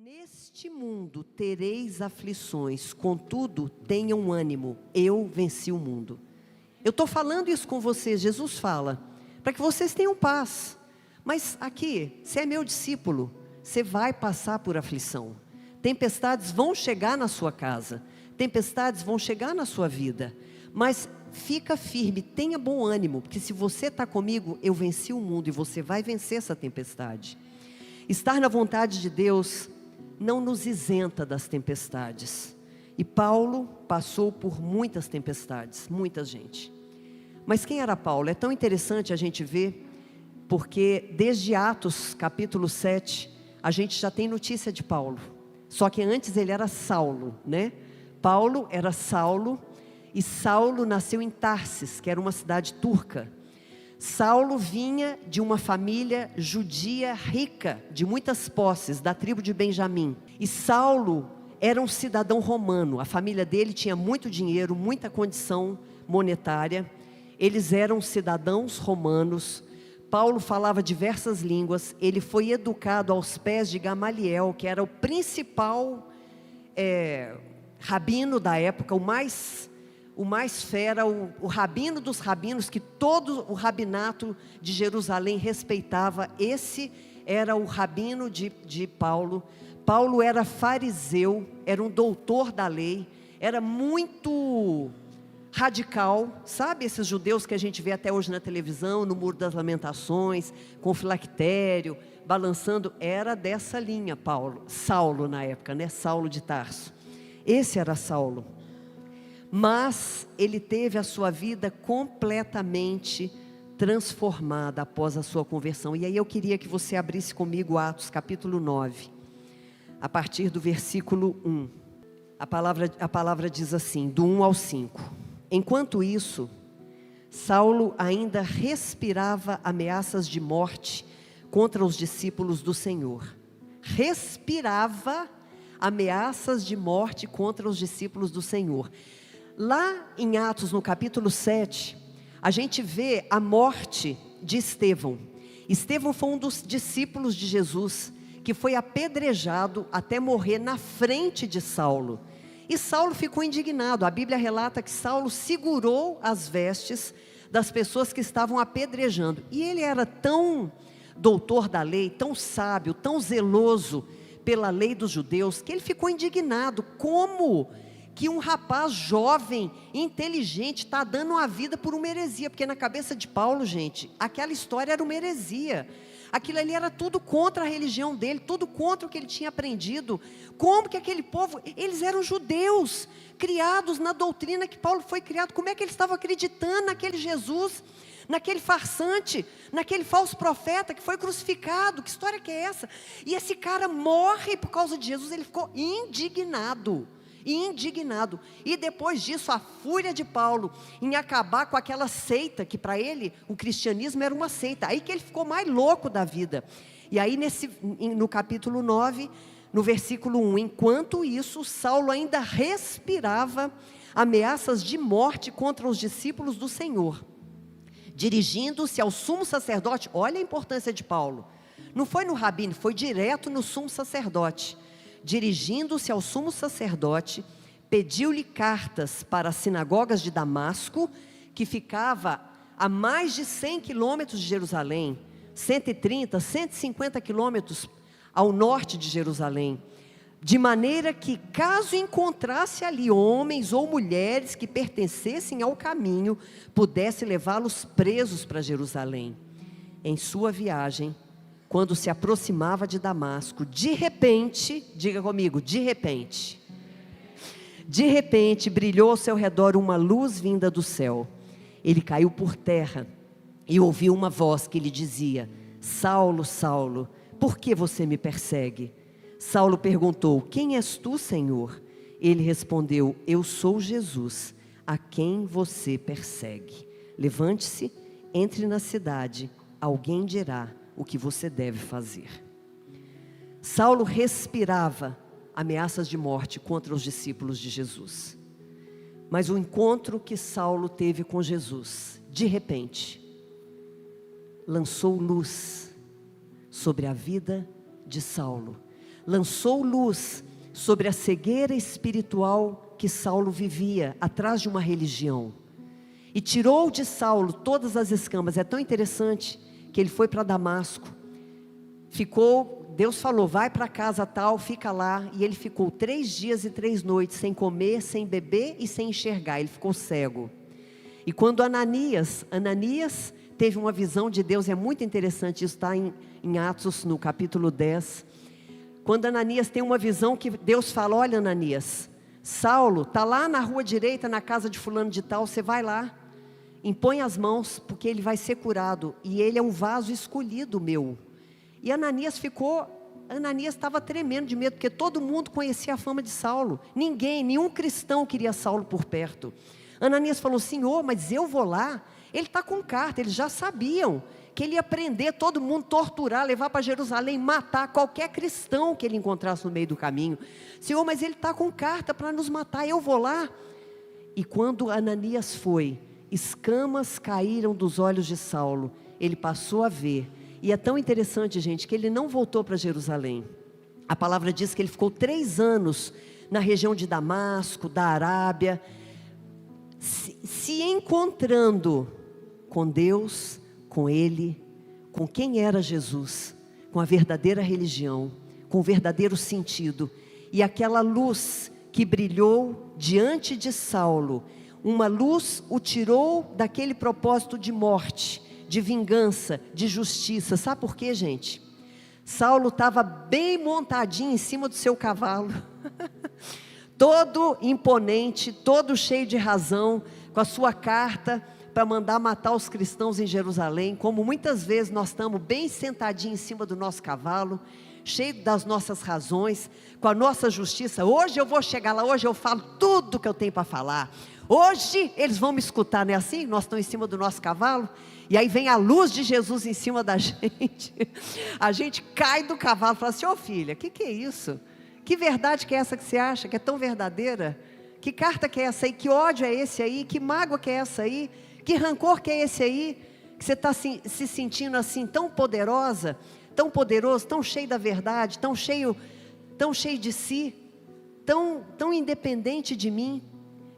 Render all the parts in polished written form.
Neste mundo tereis aflições, contudo, tenham ânimo, eu venci o mundo. Eu estou falando isso com vocês, Jesus fala, para que vocês tenham paz. Mas aqui, você é meu discípulo, você vai passar por aflição. Tempestades vão chegar na sua casa, tempestades vão chegar na sua vida. Mas fica firme, tenha bom ânimo, porque se você está comigo, eu venci o mundo e você vai vencer essa tempestade. Estar na vontade de Deus não nos isenta das tempestades. E Paulo passou por muitas tempestades, muita gente. Mas quem era Paulo? É tão interessante a gente ver, porque desde Atos capítulo 7, a gente já tem notícia de Paulo. Só que antes ele era Saulo, né? Paulo era Saulo, e Saulo nasceu em Tarsis, que era uma cidade turca. Saulo vinha de uma família judia rica, de muitas posses, da tribo de Benjamim. E Saulo era um cidadão romano, a família dele tinha muito dinheiro, muita condição monetária. Eles eram cidadãos romanos. Paulo falava diversas línguas, ele foi educado aos pés de Gamaliel, que era o principal rabino da época, o mais fera, o rabino dos rabinos, que todo o rabinato de Jerusalém respeitava. Esse era o rabino de Paulo. Paulo era fariseu, era um doutor da lei, era muito radical, sabe esses judeus que a gente vê até hoje na televisão, no Muro das Lamentações, com filactério, balançando, era dessa linha Saulo na época, né? Saulo de Tarso, esse era Saulo. Mas ele teve a sua vida completamente transformada após a sua conversão. E aí eu queria que você abrisse comigo Atos capítulo 9, a partir do versículo 1. A palavra diz assim, do 1 ao 5. Enquanto isso, Saulo ainda respirava ameaças de morte contra os discípulos do Senhor. Respirava ameaças de morte contra os discípulos do Senhor. Lá em Atos, no capítulo 7, a gente vê a morte de Estevão. Estevão foi um dos discípulos de Jesus, que foi apedrejado até morrer na frente de Saulo. E Saulo ficou indignado. A Bíblia relata que Saulo segurou as vestes das pessoas que estavam apedrejando. E ele era tão doutor da lei, tão sábio, tão zeloso pela lei dos judeus, que ele ficou indignado. Como que um rapaz jovem, inteligente, está dando uma vida por uma heresia? Porque na cabeça de Paulo, gente, aquela história era uma heresia. Aquilo ali era tudo contra a religião dele, tudo contra o que ele tinha aprendido. Como que aquele povo, eles eram judeus, criados na doutrina que Paulo foi criado. Como é que eles estavam acreditando naquele Jesus, naquele farsante, naquele falso profeta que foi crucificado? Que história que é essa? E esse cara morre por causa de Jesus. Ele ficou indignado. E depois disso, a fúria de Paulo em acabar com aquela seita, que para ele o cristianismo era uma seita, aí que ele ficou mais louco da vida. E aí no capítulo 9, no versículo 1, enquanto isso, Saulo ainda respirava ameaças de morte contra os discípulos do Senhor, dirigindo-se ao sumo sacerdote. Olha a importância de Paulo, não foi no rabino, foi direto no sumo sacerdote. Dirigindo-se ao sumo sacerdote, pediu-lhe cartas para as sinagogas de Damasco, que ficava a mais de 100 quilômetros de Jerusalém, 130, 150 quilômetros ao norte de Jerusalém, de maneira que, caso encontrasse ali homens ou mulheres que pertencessem ao caminho, pudesse levá-los presos para Jerusalém. Em sua viagem, quando se aproximava de Damasco, de repente, diga comigo, de repente brilhou ao seu redor uma luz vinda do céu. Ele caiu por terra e ouviu uma voz que lhe dizia: Saulo, Saulo, por que você me persegue? Saulo perguntou: quem és tu, Senhor? Ele respondeu: eu sou Jesus, a quem você persegue. Levante-se, entre na cidade, alguém dirá o que você deve fazer. Saulo respirava ameaças de morte contra os discípulos de Jesus. Mas o encontro que Saulo teve com Jesus, de repente, lançou luz sobre a vida de Saulo. lançou luz sobre a cegueira espiritual que Saulo vivia, atrás de uma religião. E tirou de Saulo todas as escamas. É tão interessante que ele foi para Damasco. Deus falou, vai para casa tal, fica lá. E ele ficou 3 dias e 3 noites, sem comer, sem beber e sem enxergar. Ele ficou cego. E quando Ananias teve uma visão de Deus, é muito interessante, isso está em Atos, no capítulo 10. Quando Ananias tem uma visão que Deus fala, olha Ananias, Saulo está lá na rua direita, na casa de fulano de tal, você vai lá, impõe as mãos, porque ele vai ser curado, e ele é um vaso escolhido meu. E Ananias estava tremendo de medo, porque todo mundo conhecia a fama de Saulo, nenhum cristão queria Saulo por perto. Ananias falou, Senhor, mas eu vou lá, ele está com carta, eles já sabiam que ele ia prender todo mundo, torturar, levar para Jerusalém, matar qualquer cristão que ele encontrasse no meio do caminho. Senhor, mas ele está com carta para nos matar, eu vou lá. E quando Ananias foi, escamas caíram dos olhos de Saulo, ele passou a ver. E é tão interessante, gente, que ele não voltou para Jerusalém. A palavra diz que ele ficou 3 anos na região de Damasco, da Arábia, se encontrando com Deus, com Ele, com quem era Jesus, com a verdadeira religião, com o verdadeiro sentido. E aquela luz que brilhou diante de Saulo, uma luz o tirou daquele propósito de morte, de vingança, de justiça. Sabe por quê, gente? Saulo estava bem montadinho em cima do seu cavalo, todo imponente, todo cheio de razão, com a sua carta para mandar matar os cristãos em Jerusalém, como muitas vezes nós estamos bem sentadinhos em cima do nosso cavalo, cheio das nossas razões, com a nossa justiça. Hoje eu vou chegar lá, hoje eu falo tudo que eu tenho para falar, hoje eles vão me escutar, não é assim? Nós estamos em cima do nosso cavalo, e aí vem a luz de Jesus em cima da gente, a gente cai do cavalo e fala assim, ô filha, que é isso? Que verdade que é essa que você acha, que é tão verdadeira? Que carta que é essa aí? Que ódio é esse aí? Que mágoa que é essa aí? Que rancor que é esse aí? Que você está se sentindo assim tão poderosa, tão poderoso, tão cheio da verdade, tão cheio de si, tão independente de mim.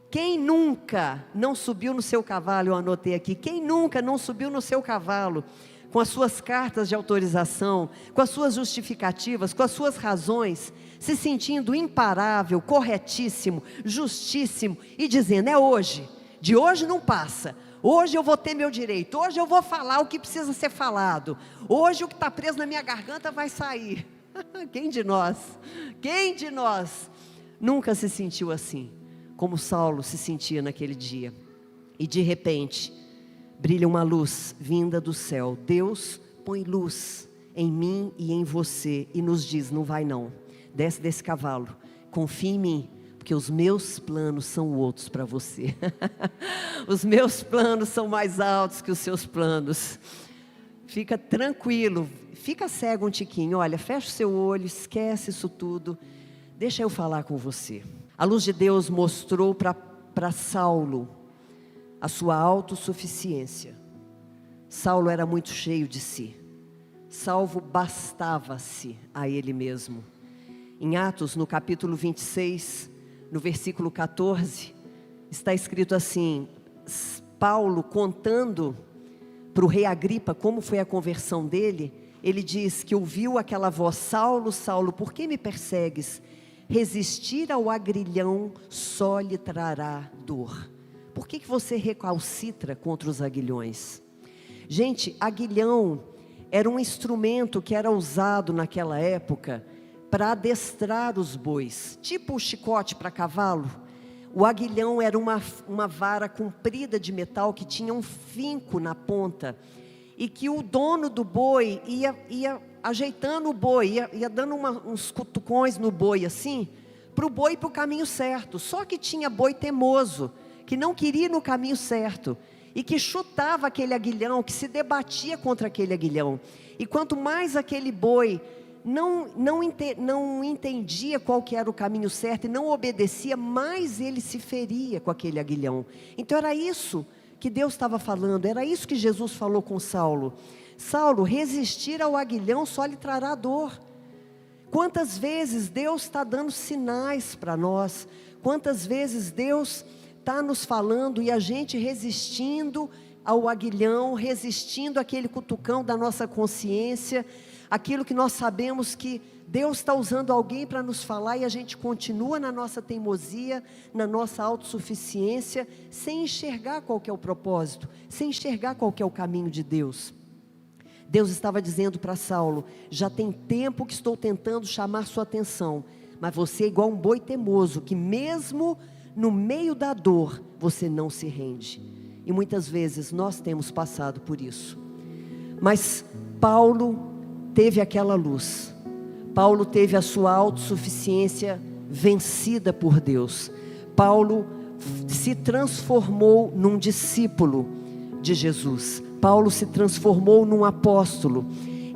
Quem nunca não subiu no seu cavalo? Eu anotei aqui, quem nunca não subiu no seu cavalo, com as suas cartas de autorização, com as suas justificativas, com as suas razões, se sentindo imparável, corretíssimo, justíssimo, e dizendo, é hoje, de hoje não passa, hoje eu vou ter meu direito, hoje eu vou falar o que precisa ser falado, hoje o que está preso na minha garganta vai sair. Quem de nós nunca se sentiu assim, como Saulo se sentia naquele dia? E de repente, brilha uma luz vinda do céu. Deus põe luz em mim e em você e nos diz, não vai não, desce desse cavalo, confia em mim, porque os meus planos são outros para você. Os meus planos são mais altos que os seus planos. Fica tranquilo, fica cego um tiquinho, olha, fecha o seu olho, esquece isso tudo, deixa eu falar com você. A luz de Deus mostrou para Saulo a sua autossuficiência. Saulo era muito cheio de si. Saulo bastava-se a ele mesmo. Em Atos, no capítulo 26, no versículo 14, está escrito assim, Paulo contando para o rei Agripa como foi a conversão dele, ele diz que ouviu aquela voz, Saulo, Saulo, por que me persegues? Resistir ao agrilhão só lhe trará dor. Por que você recalcitra contra os aguilhões? Gente, aguilhão era um instrumento que era usado naquela época para adestrar os bois, tipo o chicote para cavalo. O aguilhão era uma vara comprida de metal que tinha um finco na ponta, e que o dono do boi ia ajeitando o boi, ia dando uns cutucões no boi assim, para o boi ir para o caminho certo. Só que tinha boi teimoso, que não queria ir no caminho certo, e que chutava aquele aguilhão, que se debatia contra aquele aguilhão. E quanto mais aquele boi não entendia qual que era o caminho certo, e não obedecia, mais ele se feria com aquele aguilhão. Então era isso que Deus estava falando, era isso que Jesus falou com Saulo. Saulo, resistir ao aguilhão só lhe trará dor. Quantas vezes Deus está dando sinais para nós, quantas vezes Deus está nos falando e a gente resistindo ao aguilhão, resistindo àquele cutucão da nossa consciência, aquilo que nós sabemos que Deus está usando alguém para nos falar e a gente continua na nossa teimosia, na nossa autossuficiência, sem enxergar qual que é o propósito, sem enxergar qual que é o caminho de Deus. Deus estava dizendo para Saulo: já tem tempo que estou tentando chamar sua atenção, mas você é igual um boi teimoso, que mesmo no meio da dor, você não se rende. E muitas vezes nós temos passado por isso. Mas Paulo teve aquela luz. Paulo teve a sua autossuficiência vencida por Deus. Paulo se transformou num discípulo de Jesus. Paulo se transformou num apóstolo.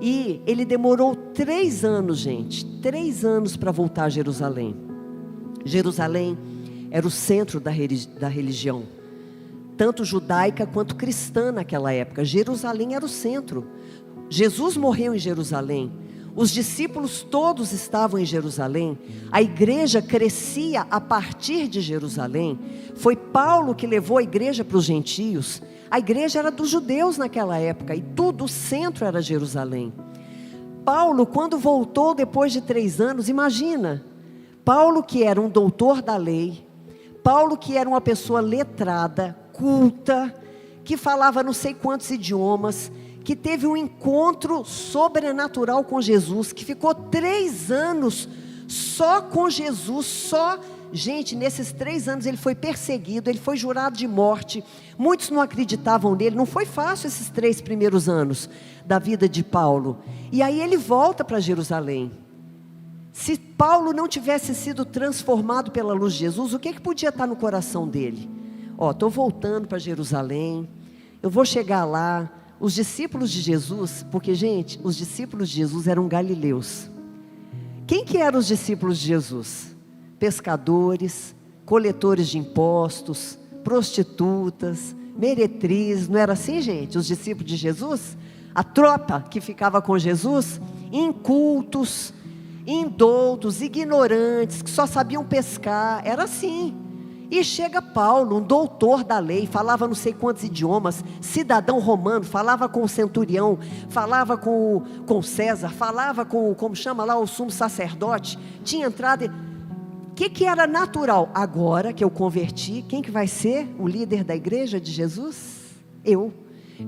E ele demorou 3 anos, gente. 3 anos para voltar a Jerusalém. Jerusalém era o centro da religião, tanto judaica quanto cristã naquela época. Jerusalém era o centro. Jesus morreu em Jerusalém. Os discípulos todos estavam em Jerusalém. A igreja crescia a partir de Jerusalém. Foi Paulo que levou a igreja para os gentios. A igreja era dos judeus naquela época e tudo, o centro era Jerusalém. Paulo, quando voltou depois de 3 anos, imagina, Paulo que era um doutor da lei, Paulo que era uma pessoa letrada, culta, que falava não sei quantos idiomas, que teve um encontro sobrenatural com Jesus, que ficou 3 anos só com Jesus, gente, nesses 3 anos ele foi perseguido, ele foi jurado de morte, muitos não acreditavam nele, não foi fácil esses 3 primeiros anos da vida de Paulo, e aí ele volta para Jerusalém. Se Paulo não tivesse sido transformado pela luz de Jesus, o que podia estar no coração dele? Estou voltando para Jerusalém, eu vou chegar lá. Os discípulos de Jesus, porque gente, os discípulos de Jesus eram galileus. Quem que eram os discípulos de Jesus? Pescadores, coletores de impostos, prostitutas, meretrizes, não era assim, gente? Os discípulos de Jesus, a tropa que ficava com Jesus, incultos, indoutos, ignorantes, que só sabiam pescar, era assim. E chega Paulo, um doutor da lei, falava não sei quantos idiomas, cidadão romano, falava com o centurião, falava com César, falava com, como chama lá, o sumo sacerdote, tinha entrada. O que era natural? Agora que eu converti, quem que vai ser o líder da igreja de Jesus? Eu.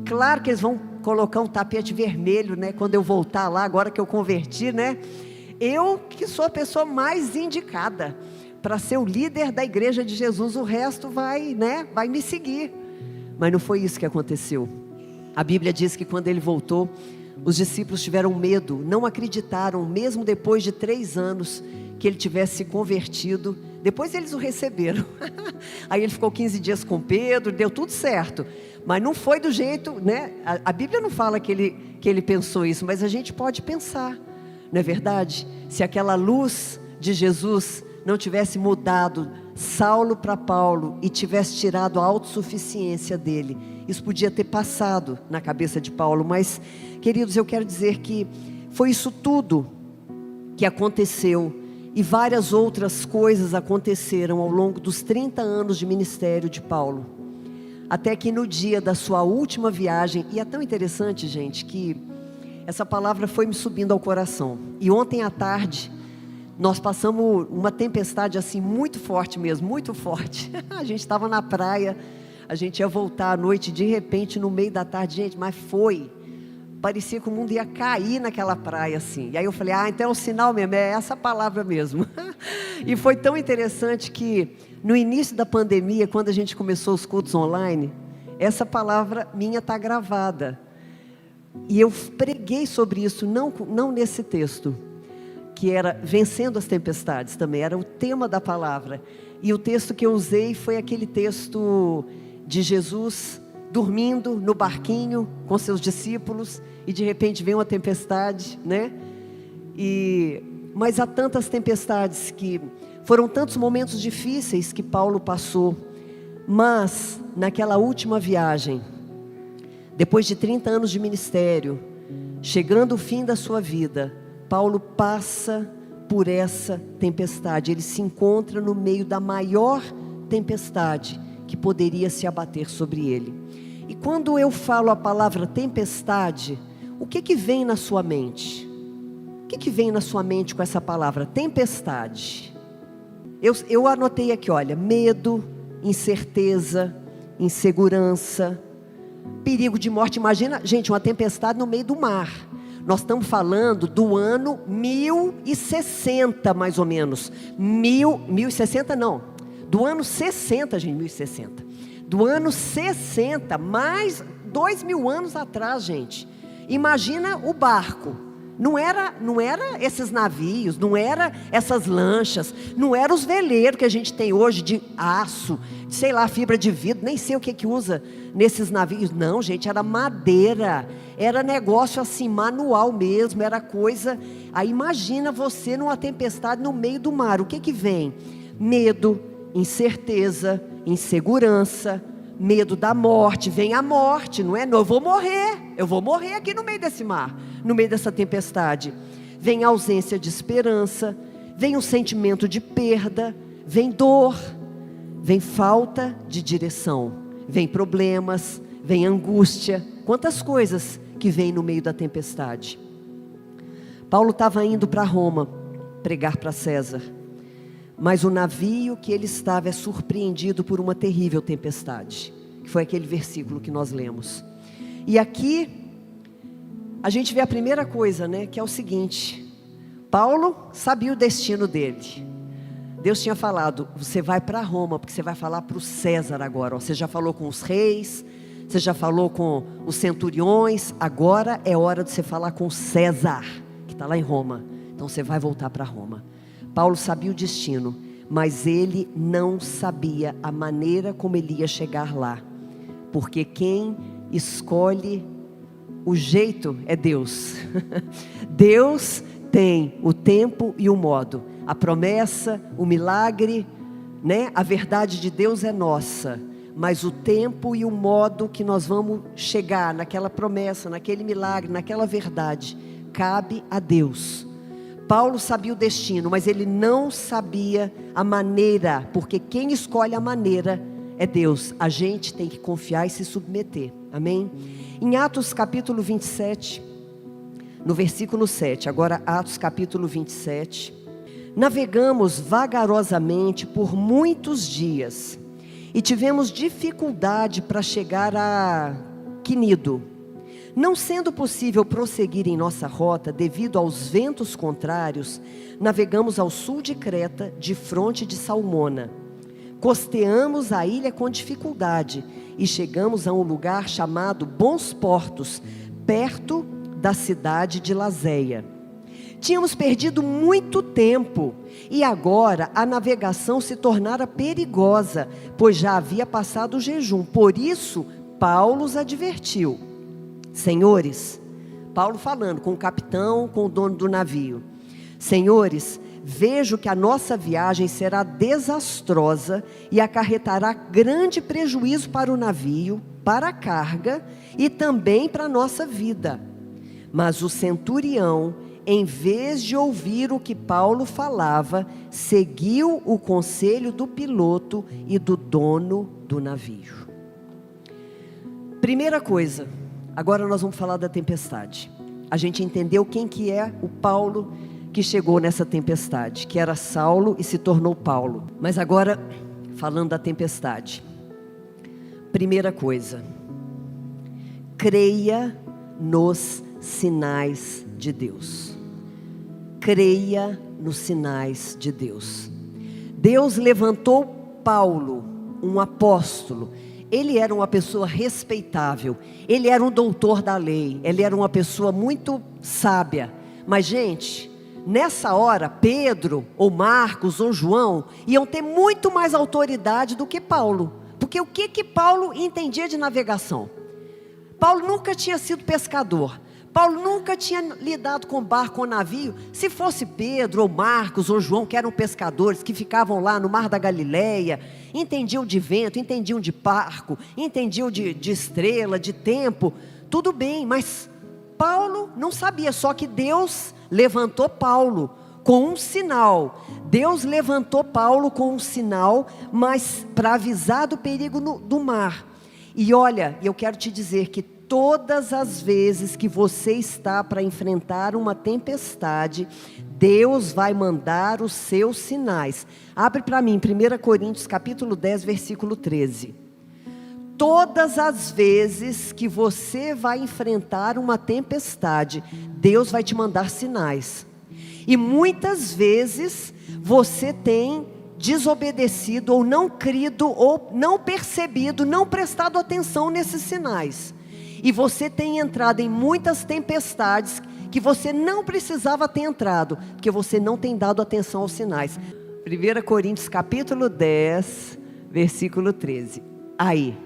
Claro que eles vão colocar um tapete vermelho, né, quando eu voltar lá, agora que eu converti, né? Eu que sou a pessoa mais indicada para ser o líder da igreja de Jesus, o resto vai me seguir. Mas não foi isso que aconteceu. A Bíblia diz que quando ele voltou, os discípulos tiveram medo, não acreditaram, mesmo depois de 3 anos, que ele tivesse se convertido. Depois eles o receberam, aí ele ficou 15 dias com Pedro, deu tudo certo, mas não foi do jeito, né? A Bíblia não fala que ele pensou isso, mas a gente pode pensar, não é verdade? Se aquela luz de Jesus não tivesse mudado Saulo para Paulo e tivesse tirado a autossuficiência dele, isso podia ter passado na cabeça de Paulo. Mas, queridos, eu quero dizer que foi isso tudo que aconteceu, e várias outras coisas aconteceram ao longo dos 30 anos de ministério de Paulo, até que no dia da sua última viagem. E é tão interessante, gente, que essa palavra foi me subindo ao coração, e ontem à tarde nós passamos uma tempestade assim muito forte mesmo, muito forte. A gente estava na praia, a gente ia voltar à noite, de repente no meio da tarde, gente, mas parecia que o mundo ia cair naquela praia assim. E aí eu falei, então é um sinal mesmo, é essa palavra mesmo. E foi tão interessante que no início da pandemia, quando a gente começou os cultos online, essa palavra minha está gravada. E eu preguei sobre isso, não nesse texto, que era vencendo as tempestades também, era o tema da palavra. E o texto que eu usei foi aquele texto de Jesus dormindo no barquinho com seus discípulos, e de repente vem uma tempestade, né? Mas há tantas tempestades, que foram tantos momentos difíceis que Paulo passou, mas naquela última viagem, depois de 30 anos de ministério, chegando o fim da sua vida, Paulo passa por essa tempestade. Ele se encontra no meio da maior tempestade que poderia se abater sobre ele. E quando eu falo a palavra tempestade, o que vem na sua mente? O que vem na sua mente com essa palavra tempestade? Eu anotei aqui, olha, medo, incerteza, insegurança, perigo de morte. Imagina, gente, uma tempestade no meio do mar. Nós estamos falando do ano 1060, mais ou menos. 1060 não, do ano 60, gente, 1060. Do ano 60, mais 2000 anos atrás, gente. Imagina o barco. Não era esses navios, não era essas lanchas, não era os veleiros que a gente tem hoje de aço, de, sei lá, fibra de vidro, nem sei o que usa nesses navios. Não, gente, era madeira, era negócio assim, manual mesmo, era coisa. Aí imagina você numa tempestade no meio do mar, o que vem? Medo, incerteza, insegurança, medo da morte. Vem a morte, não é? Não, eu vou morrer aqui no meio desse mar, no meio dessa tempestade. Vem a ausência de esperança, vem um sentimento de perda, vem dor, vem falta de direção, vem problemas, vem angústia. Quantas coisas que vem no meio da tempestade. Paulo estava indo para Roma pregar para César, mas o navio que ele estava é surpreendido por uma terrível tempestade, que foi aquele versículo que nós lemos. E aqui a gente vê a primeira coisa, né, que é o seguinte: Paulo sabia o destino dele. Deus tinha falado, você vai para Roma, porque você vai falar para o César agora, ó. Você já falou com os reis, você já falou com os centuriões, agora é hora de você falar com César, que está lá em Roma. Então você vai voltar para Roma. Paulo sabia o destino, mas ele não sabia a maneira como ele ia chegar lá, porque quem escolhe o jeito é Deus. Deus tem o tempo e o modo, a promessa, o milagre, né? A verdade de Deus é nossa, mas o tempo e o modo que nós vamos chegar naquela promessa, naquele milagre, naquela verdade, cabe a Deus. Paulo sabia o destino, mas ele não sabia a maneira, porque quem escolhe a maneira é Deus. A gente tem que confiar e se submeter, amém? Em Atos capítulo 27, no versículo 7, agora Atos capítulo 27, navegamos vagarosamente por muitos dias, e tivemos dificuldade para chegar a Quinido. Não sendo possível prosseguir em nossa rota devido aos ventos contrários, navegamos ao sul de Creta, de fronte de Salmona. Costeamos a ilha com dificuldade e chegamos a um lugar chamado Bons Portos, perto da cidade de Lazéia. Tínhamos perdido muito tempo e agora a navegação se tornara perigosa, pois já havia passado o jejum. Por isso, Paulo os advertiu. Senhores, Paulo falando com o capitão, com o dono do navio: senhores, vejo que a nossa viagem será desastrosa e acarretará grande prejuízo para o navio, para a carga e também para a nossa vida. Mas o centurião, em vez de ouvir o que Paulo falava, seguiu o conselho do piloto e do dono do navio. Primeira coisa, agora nós vamos falar da tempestade. A gente entendeu quem que é o Paulo que chegou nessa tempestade, que era Saulo e se tornou Paulo. Mas agora, falando da tempestade. Primeira coisa, creia nos sinais de Deus. Creia nos sinais de Deus. Deus levantou Paulo, um apóstolo. Ele era uma pessoa respeitável, ele era um doutor da lei, ele era uma pessoa muito sábia. Mas gente, nessa hora, Pedro, ou Marcos, ou João, iam ter muito mais autoridade do que Paulo. Porque o que Paulo entendia de navegação? Paulo nunca tinha sido pescador. Paulo nunca tinha lidado com barco ou navio. Se fosse Pedro, ou Marcos, ou João, que eram pescadores, que ficavam lá no mar da Galileia, entendiam de vento, entendiam de barco, entendiam de estrela, de tempo, tudo bem, mas Paulo não sabia. Só que Deus levantou Paulo com um sinal. Deus levantou Paulo com um sinal, mas para avisar do perigo do mar. E olha, eu quero te dizer que todas as vezes que você está para enfrentar uma tempestade, Deus vai mandar os seus sinais. Abre para mim, 1 Coríntios capítulo 10, versículo 13. Todas as vezes que você vai enfrentar uma tempestade, Deus vai te mandar sinais. E muitas vezes você tem desobedecido, ou não crido, ou não percebido, não prestado atenção nesses sinais. E você tem entrado em muitas tempestades que você não precisava ter entrado, porque você não tem dado atenção aos sinais. 1 Coríntios capítulo 10, versículo 13. Aí,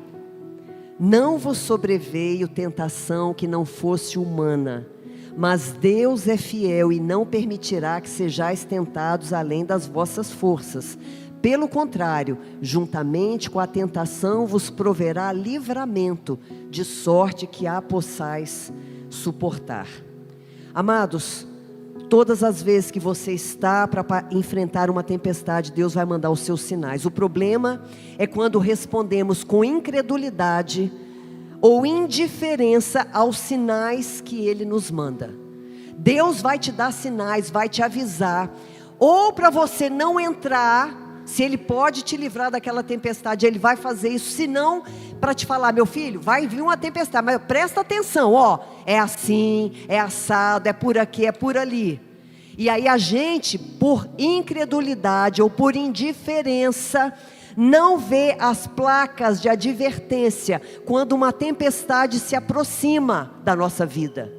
não vos sobreveio tentação que não fosse humana, mas Deus é fiel e não permitirá que sejais tentados além das vossas forças. Pelo contrário, juntamente com a tentação vos proverá livramento, de sorte que a possais suportar. Amados, todas as vezes que você está para enfrentar uma tempestade, Deus vai mandar os seus sinais. O problema é quando respondemos com incredulidade ou indiferença aos sinais que Ele nos manda. Deus vai te dar sinais, vai te avisar, ou para você não entrar. Se Ele pode te livrar daquela tempestade, Ele vai fazer isso. Se não, para te falar, meu filho, vai vir uma tempestade, mas presta atenção, ó, é assim, é assado, é por aqui, é por ali. E aí a gente, por incredulidade ou por indiferença, não vê as placas de advertência quando uma tempestade se aproxima da nossa vida.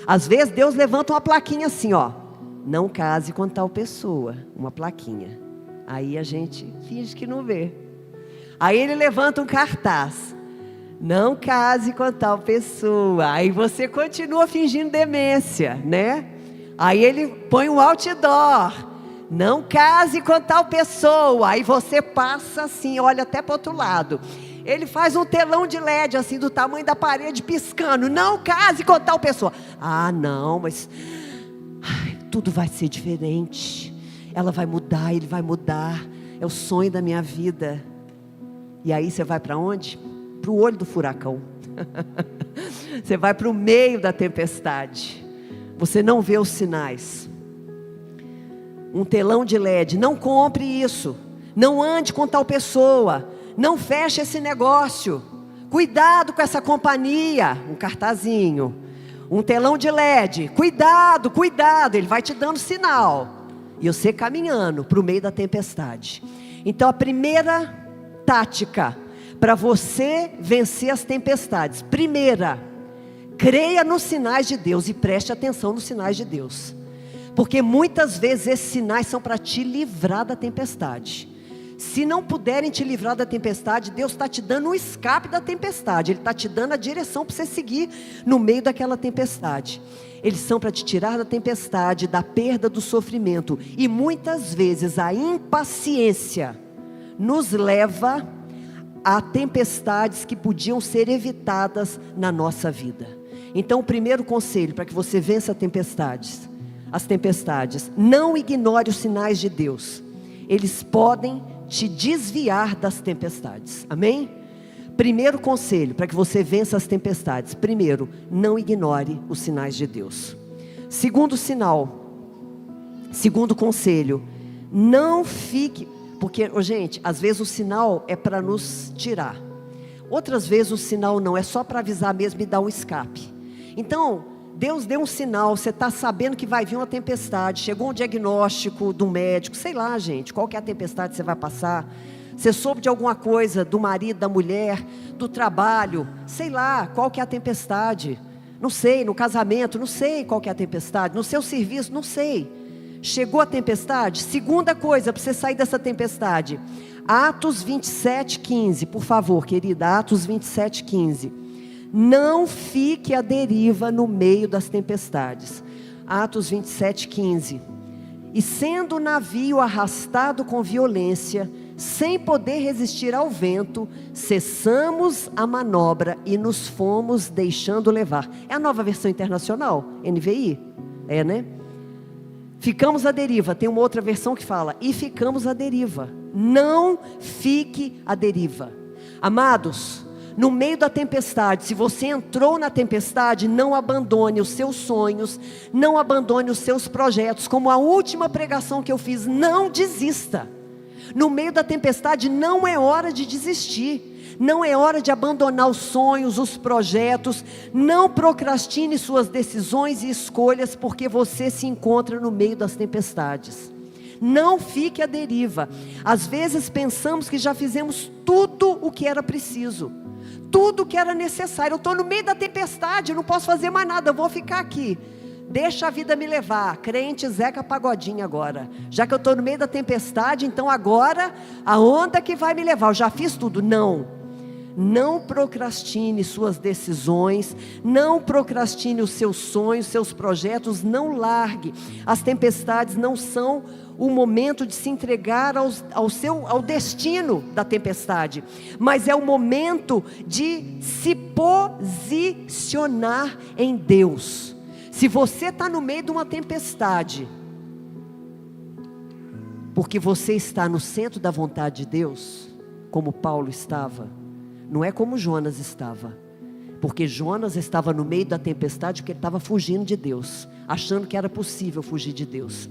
Às vezes Deus levanta uma plaquinha assim, ó, não case com tal pessoa, uma plaquinha. Aí a gente finge que não vê. Aí Ele levanta um cartaz, não case com tal pessoa. Aí você continua fingindo demência, né? Aí Ele põe um outdoor, não case com tal pessoa. Aí você passa assim, olha até para o outro lado. Ele faz um telão de LED assim, do tamanho da parede, piscando, não case com tal pessoa. Ah não, mas tudo vai ser diferente. Ela vai mudar, ele vai mudar. É o sonho da minha vida. E aí você vai para onde? Para o olho do furacão. Você vai para o meio da tempestade. Você não vê os sinais. Um telão de LED, não compre isso. Não ande com tal pessoa. Não feche esse negócio. Cuidado com essa companhia. Um cartazinho. Um telão de LED. Cuidado, cuidado. Ele vai te dando sinal. E você caminhando para o meio da tempestade. Então a primeira tática para você vencer as tempestades. Primeira, creia nos sinais de Deus e preste atenção nos sinais de Deus. Porque muitas vezes esses sinais são para te livrar da tempestade. Se não puderem te livrar da tempestade, Deus está te dando um escape da tempestade. Ele está te dando a direção para você seguir no meio daquela tempestade. Eles são para te tirar da tempestade, da perda, do sofrimento. E muitas vezes a impaciência nos leva a tempestades que podiam ser evitadas na nossa vida. Então o primeiro conselho para que você vença as tempestades, não ignore os sinais de Deus. Eles podem te desviar das tempestades. Amém? Primeiro conselho para que você vença as tempestades. Primeiro, não ignore os sinais de Deus. Segundo conselho, não fique, porque, gente, às vezes o sinal é para nos tirar. Outras vezes o sinal não, é só para avisar mesmo e dar um escape. Então, Deus deu um sinal, você está sabendo que vai vir uma tempestade, chegou um diagnóstico do médico, sei lá, gente, qual que é a tempestade que você vai passar. Você soube de alguma coisa do marido, da mulher, do trabalho, sei lá, qual que é a tempestade. Não sei, no casamento, não sei qual que é a tempestade. No seu serviço, não sei. Chegou a tempestade? Segunda coisa, para você sair dessa tempestade. Atos 27:15, por favor, querida, Atos 27:15. Não fique à deriva no meio das tempestades. Atos 27:15. E sendo o navio arrastado com violência, sem poder resistir ao vento, cessamos a manobra e nos fomos deixando levar. É a Nova Versão Internacional, NVI? É, né? Ficamos à deriva. Tem uma outra versão que fala, e ficamos à deriva. Não fique à deriva. Amados, no meio da tempestade, se você entrou na tempestade, não abandone os seus sonhos, não abandone os seus projetos. Como a última pregação que eu fiz, não desista. No meio da tempestade não é hora de desistir, não é hora de abandonar os sonhos, os projetos. Não procrastine suas decisões e escolhas, porque você se encontra no meio das tempestades. Não fique à deriva. Às vezes pensamos que já fizemos tudo o que era preciso, tudo o que era necessário. Eu estou no meio da tempestade, eu não posso fazer mais nada, eu vou ficar aqui. Deixa a vida me levar. Crente Zeca Pagodinho agora. Já que eu estou no meio da tempestade, então agora a onda que vai me levar. Eu já fiz tudo. Não procrastine suas decisões, não procrastine os seus sonhos, seus projetos, não largue. As tempestades não são o momento de se entregar ao destino da tempestade, mas é o momento de se posicionar em Deus. Se você está no meio de uma tempestade, porque você está no centro da vontade de Deus, como Paulo estava, não é como Jonas estava, porque Jonas estava no meio da tempestade porque ele estava fugindo de Deus, achando que era possível fugir de Deus.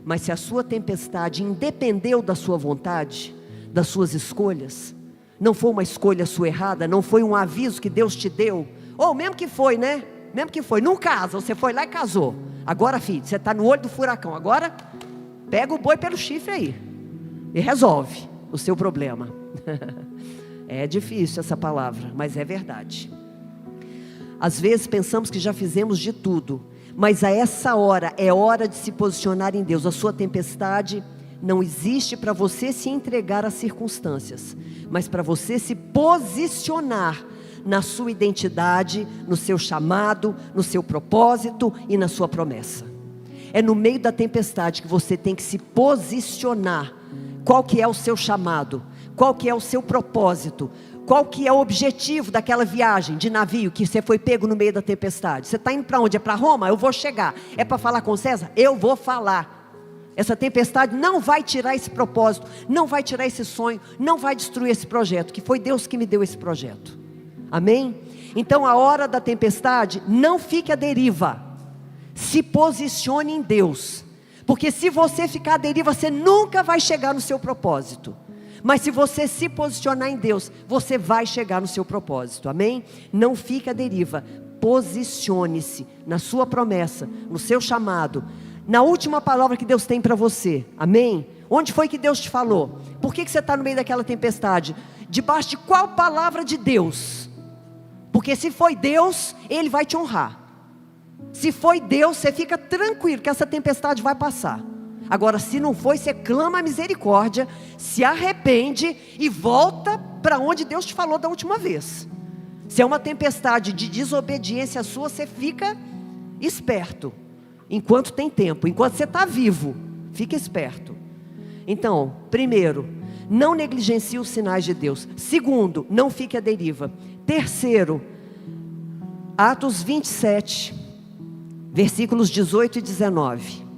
Mas se a sua tempestade independeu da sua vontade, das suas escolhas, não foi uma escolha sua errada, não foi um aviso que Deus te deu, ou mesmo que foi, né? Mesmo que foi, não casa, você foi lá e casou. Agora, filho, você está no olho do furacão, agora pega o boi pelo chifre aí e resolve o seu problema. É difícil essa palavra, mas é verdade. Às vezes pensamos que já fizemos de tudo, mas a essa hora é hora de se posicionar em Deus. A sua tempestade não existe para você se entregar às circunstâncias, mas para você se posicionar na sua identidade, no seu chamado, no seu propósito e na sua promessa. É no meio da tempestade que você tem que se posicionar. Qual que é o seu chamado? Qual que é o seu propósito? Qual que é o objetivo daquela viagem de navio que você foi pego no meio da tempestade? Você está indo para onde? É para Roma? Eu vou chegar. É para falar com César? Eu vou falar. Essa tempestade não vai tirar esse propósito, não vai tirar esse sonho, não vai destruir esse projeto, que foi Deus que me deu esse projeto. Amém? Então a hora da tempestade, não fique à deriva, se posicione em Deus, porque se você ficar à deriva, você nunca vai chegar no seu propósito. Mas se você se posicionar em Deus, você vai chegar no seu propósito, amém? Não fique à deriva, posicione-se na sua promessa, no seu chamado, na última palavra que Deus tem para você, amém? Onde foi que Deus te falou? Por que você está no meio daquela tempestade? Debaixo de qual palavra de Deus? Porque se foi Deus, Ele vai te honrar. Se foi Deus, você fica tranquilo que essa tempestade vai passar. Agora, se não foi, você clama a misericórdia, se arrepende e volta para onde Deus te falou da última vez. Se é uma tempestade de desobediência sua, você fica esperto, enquanto tem tempo, enquanto você está vivo, fica esperto. Então, primeiro, não negligencie os sinais de Deus. Segundo, não fique à deriva. Terceiro, Atos 27, versículos 18 e 19.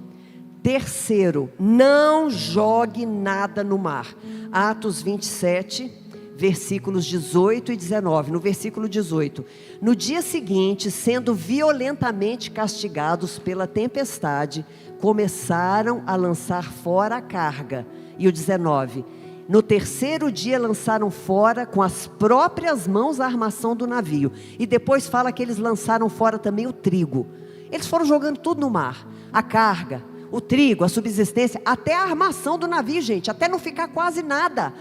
Terceiro, não jogue nada no mar. Atos 27, versículos 18 e 19. No versículo 18: no dia seguinte, sendo violentamente castigados pela tempestade, começaram a lançar fora a carga. E o 19: no terceiro dia lançaram fora com as próprias mãos a armação do navio. E depois fala que eles lançaram fora também o trigo. Eles foram jogando tudo no mar, a carga, o trigo, a subsistência, até a armação do navio, gente, até não ficar quase nada.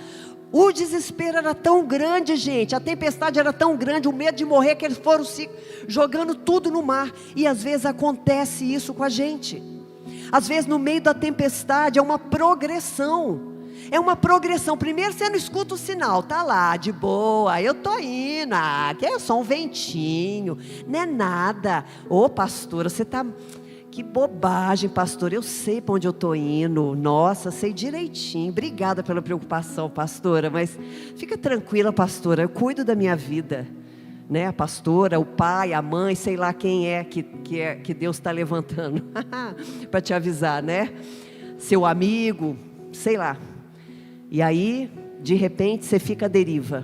O desespero era tão grande, gente, a tempestade era tão grande, o medo de morrer, que eles foram se jogando tudo no mar. E às vezes acontece isso com a gente. Às vezes no meio da tempestade é uma progressão. É uma progressão. Primeiro você não escuta o sinal, tá lá, de boa, eu tô indo, que é só um ventinho, não é nada. Ô pastora, você tá... Que bobagem, pastor, eu sei para onde eu estou indo, nossa, sei direitinho, obrigada pela preocupação, pastora, mas fica tranquila, pastora, eu cuido da minha vida, né? A pastora, o pai, a mãe, sei lá quem é que Deus está levantando para te avisar, né? Seu amigo, sei lá. E aí, de repente, você fica à deriva.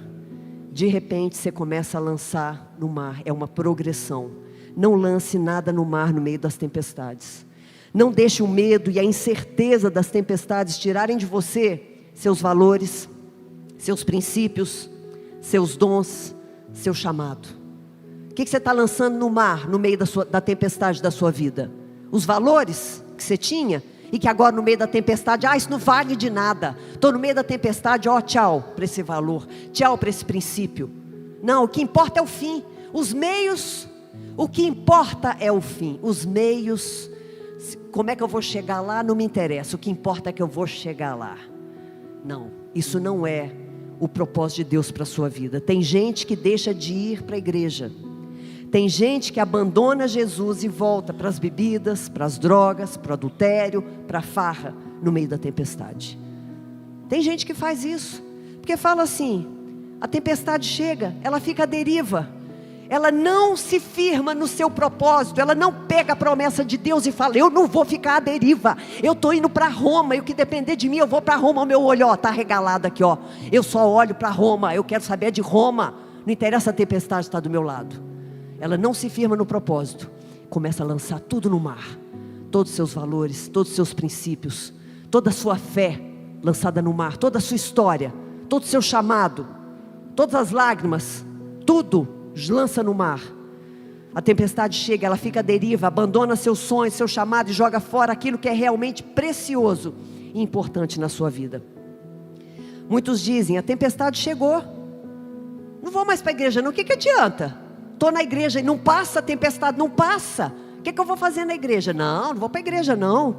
De repente, você começa a lançar no mar. É uma progressão. Não lance nada no mar no meio das tempestades. Não deixe o medo e a incerteza das tempestades tirarem de você seus valores, seus princípios, seus dons, seu chamado. O que você está lançando no mar, no meio da tempestade da sua vida? Os valores que você tinha e que agora no meio da tempestade, isso não vale de nada. Estou no meio da tempestade, tchau para esse valor, tchau para esse princípio. Não, o que importa é o fim. Os meios, o que importa é o fim. Os meios, como é que eu vou chegar lá, não me interessa. O que importa é que eu vou chegar lá. Não, isso não é o propósito de Deus para a sua vida. Tem gente que deixa de ir para a igreja. Tem gente que abandona Jesus e volta para as bebidas, para as drogas, para o adultério, para a farra, no meio da tempestade. Tem gente que faz isso, porque fala assim, a tempestade chega, ela fica à deriva. Ela não se firma no seu propósito, ela não pega a promessa de Deus e fala, eu não vou ficar à deriva, eu estou indo para Roma, e o que depender de mim, eu vou para Roma, o meu olho está regalado aqui, eu só olho para Roma, eu quero saber de Roma, não interessa a tempestade estar do meu lado. Ela não se firma no propósito, começa a lançar tudo no mar, todos os seus valores, todos os seus princípios, toda a sua fé lançada no mar, toda a sua história, todo o seu chamado, todas as lágrimas, tudo lança no mar. A tempestade chega, ela fica à deriva, abandona seus sonhos, seu chamado e joga fora aquilo que é realmente precioso e importante na sua vida. Muitos dizem, a tempestade chegou, não vou mais para a igreja não, o que adianta? Estou na igreja e não passa a tempestade, não passa, o que eu vou fazer na igreja? Não vou para a igreja não.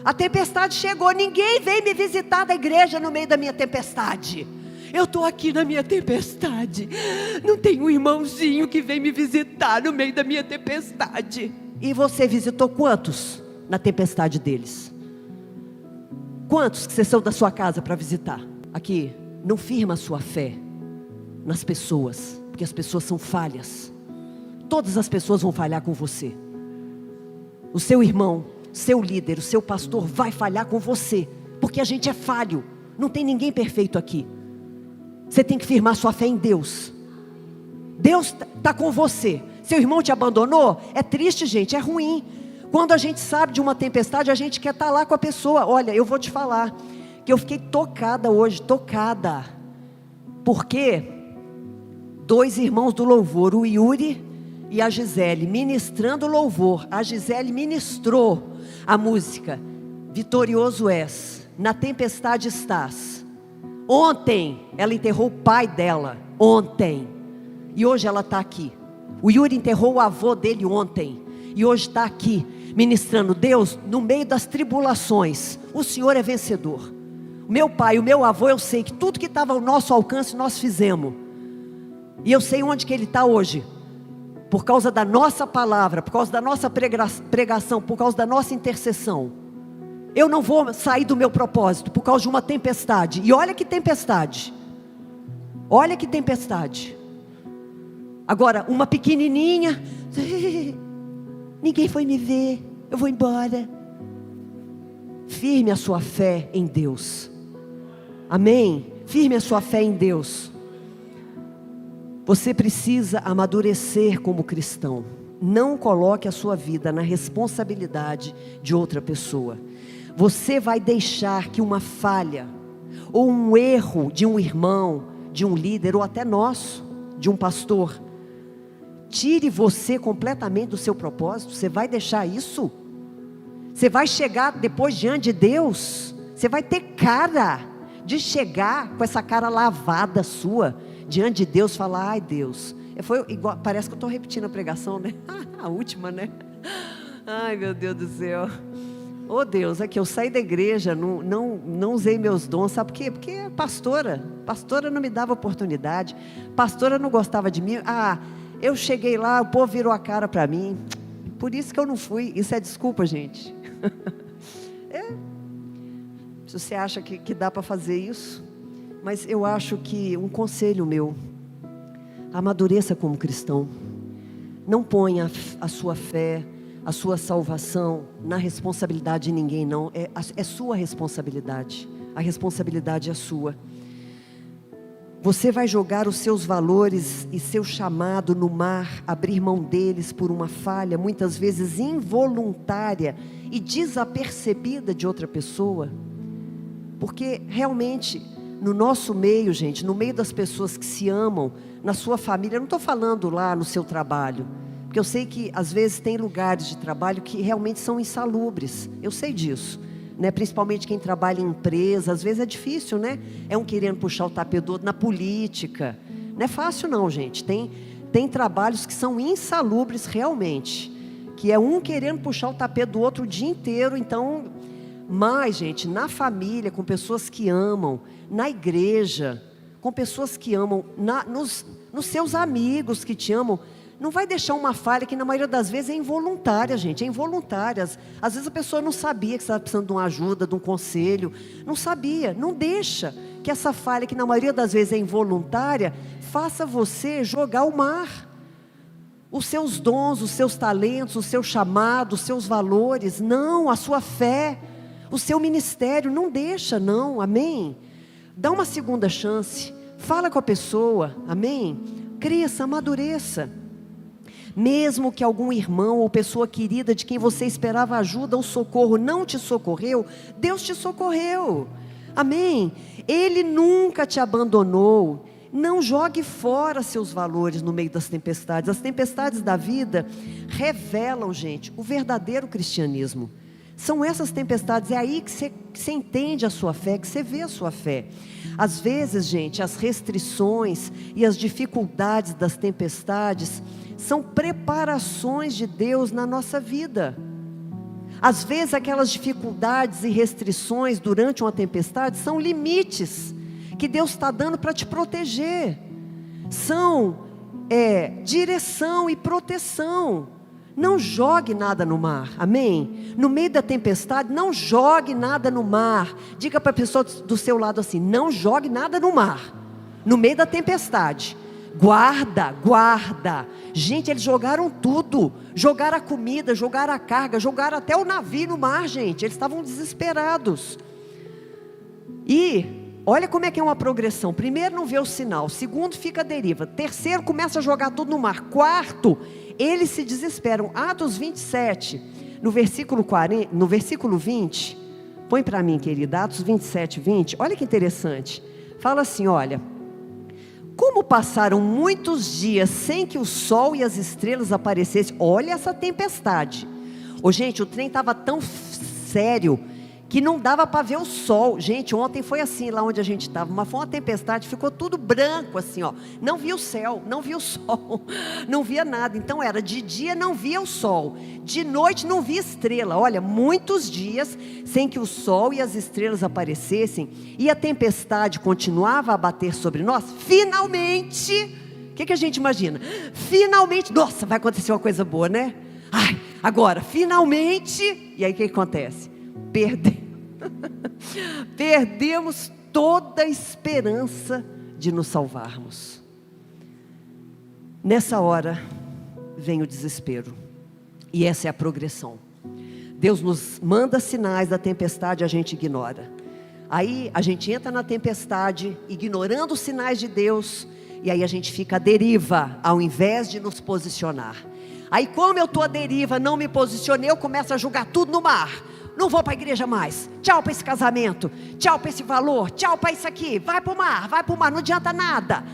A tempestade chegou, ninguém vem me visitar da igreja no meio da minha tempestade. Eu estou aqui na minha tempestade, não tem um irmãozinho que vem me visitar no meio da minha tempestade. E você visitou quantos na tempestade deles? Quantos que você saiu da sua casa para visitar? Aqui, não firma a sua fé nas pessoas, porque as pessoas são falhas. Todas as pessoas vão falhar com você. O seu irmão, seu líder, o seu pastor vai falhar com você, porque a gente é falho, não tem ninguém perfeito aqui. Você tem que firmar sua fé em Deus. Deus está com você. Seu irmão te abandonou? É triste, gente, é ruim. Quando a gente sabe de uma tempestade, a gente quer estar lá com a pessoa. Olha, eu vou te falar que eu fiquei tocada hoje, porque 2 irmãos do louvor, o Yuri e a Gisele, ministrando louvor. A Gisele ministrou a música Vitorioso és, na tempestade estás. Ontem ela enterrou o pai dela, ontem, e hoje ela está aqui. O Yuri enterrou o avô dele ontem, e hoje está aqui, ministrando. Deus, no meio das tribulações, o Senhor é vencedor. O meu pai, o meu avô, eu sei que tudo que estava ao nosso alcance, nós fizemos. E eu sei onde que ele está hoje, por causa da nossa palavra, por causa da nossa pregação, por causa da nossa intercessão. Eu não vou sair do meu propósito por causa de uma tempestade. E olha que tempestade. Olha que tempestade. Agora, uma pequenininha. Ninguém foi me ver. Eu vou embora. Firme a sua fé em Deus. Amém? Firme a sua fé em Deus. Você precisa amadurecer como cristão. Não coloque a sua vida na responsabilidade de outra pessoa. Você vai deixar que uma falha, ou um erro de um irmão, de um líder, ou até nosso, de um pastor, tire você completamente do seu propósito? Você vai deixar isso? Você vai chegar depois diante de Deus? Você vai ter cara de chegar com essa cara lavada sua, diante de Deus, falar, ai Deus, foi igual, parece que eu estou repetindo a pregação, né? A última, né? Ai meu Deus do céu. Oh Deus, é que eu saí da igreja, não usei meus dons, sabe por quê? Porque pastora não me dava oportunidade, pastora não gostava de mim. Eu cheguei lá, o povo virou a cara para mim, por isso que eu não fui. Isso é desculpa, gente. Se você acha que dá para fazer isso, mas eu acho que um conselho meu, Amadureça como cristão. Não ponha a sua fé, a sua salvação na responsabilidade de ninguém, não. É sua responsabilidade. A responsabilidade é sua. Você vai jogar os seus valores e seu chamado no mar, abrir mão deles por uma falha, muitas vezes involuntária e desapercebida de outra pessoa? Porque realmente, no nosso meio, gente, no meio das pessoas que se amam, na sua família, eu não estou falando lá no seu trabalho, porque eu sei que às vezes tem lugares de trabalho que realmente são insalubres, eu sei disso, né? Principalmente quem trabalha em empresa, às vezes é difícil, né? É um querendo puxar o tapete do outro. Na política, não é fácil não, gente, tem trabalhos que são insalubres realmente, que é um querendo puxar o tapete do outro o dia inteiro. Então, mas gente, na família, com pessoas que amam, na igreja, com pessoas que amam, nos seus amigos que te amam, não vai deixar uma falha que na maioria das vezes é involuntária, gente, é involuntária. Às vezes a pessoa não sabia que estava precisando de uma ajuda, de um conselho, não sabia. Não deixa que essa falha, que na maioria das vezes é involuntária, faça você jogar ao mar os seus dons, os seus talentos, o seu chamado, os seus valores, não, a sua fé, o seu ministério. Não deixa, não, amém? Dá uma segunda chance, fala com a pessoa, amém? Cresça, amadureça. Mesmo que algum irmão ou pessoa querida de quem você esperava ajuda ou socorro não te socorreu, Deus te socorreu, amém? Ele nunca te abandonou. Não jogue fora seus valores no meio das tempestades. As tempestades da vida revelam, gente, o verdadeiro cristianismo. São essas tempestades, é aí que você entende a sua fé, que você vê a sua fé. Às vezes, gente, as restrições e as dificuldades das tempestades são preparações de Deus na nossa vida. Às vezes aquelas dificuldades e restrições durante uma tempestade são limites que Deus está dando para te proteger. São direção e proteção. Não jogue nada no mar, amém? No meio da tempestade, não jogue nada no mar. Diga para a pessoa do seu lado assim: não jogue nada no mar, no meio da tempestade. Guarda, guarda. Gente, eles jogaram tudo. Jogaram a comida, jogaram a carga, jogaram até o navio no mar, gente. Eles estavam desesperados. E olha como é que é uma progressão. Primeiro não vê o sinal, segundo fica a deriva, terceiro começa a jogar tudo no mar, quarto, eles se desesperam. Atos 27, no versículo 20, põe para mim, querida, Atos 27, 20, olha que interessante. Fala assim, olha: como passaram muitos dias sem que o sol e as estrelas aparecessem. Olha essa tempestade. Gente, o trem estava tão sério que não dava para ver o sol. Gente, ontem foi assim lá onde a gente estava, mas foi uma tempestade, ficou tudo branco assim, ó. Não via o céu, não via o sol, não via nada. Então era de dia, não via o sol, de noite não via estrela. Olha, muitos dias sem que o sol e as estrelas aparecessem, e a tempestade continuava a bater sobre nós. Finalmente, o que a gente imagina? Finalmente, nossa, vai acontecer uma coisa boa, né? Ai, agora, finalmente. E aí o que acontece? Perdemos toda a esperança de nos salvarmos. Nessa hora vem o desespero, e essa é a progressão. Deus nos manda sinais da tempestade, a gente ignora. Aí a gente entra na tempestade, ignorando os sinais de Deus, e aí a gente fica à deriva, ao invés de nos posicionar. Aí, como eu estou à deriva, não me posicionei, eu começo a jogar tudo no mar. Não vou para a igreja mais, tchau para esse casamento, tchau para esse valor, tchau para isso aqui, vai para o mar, não adianta nada,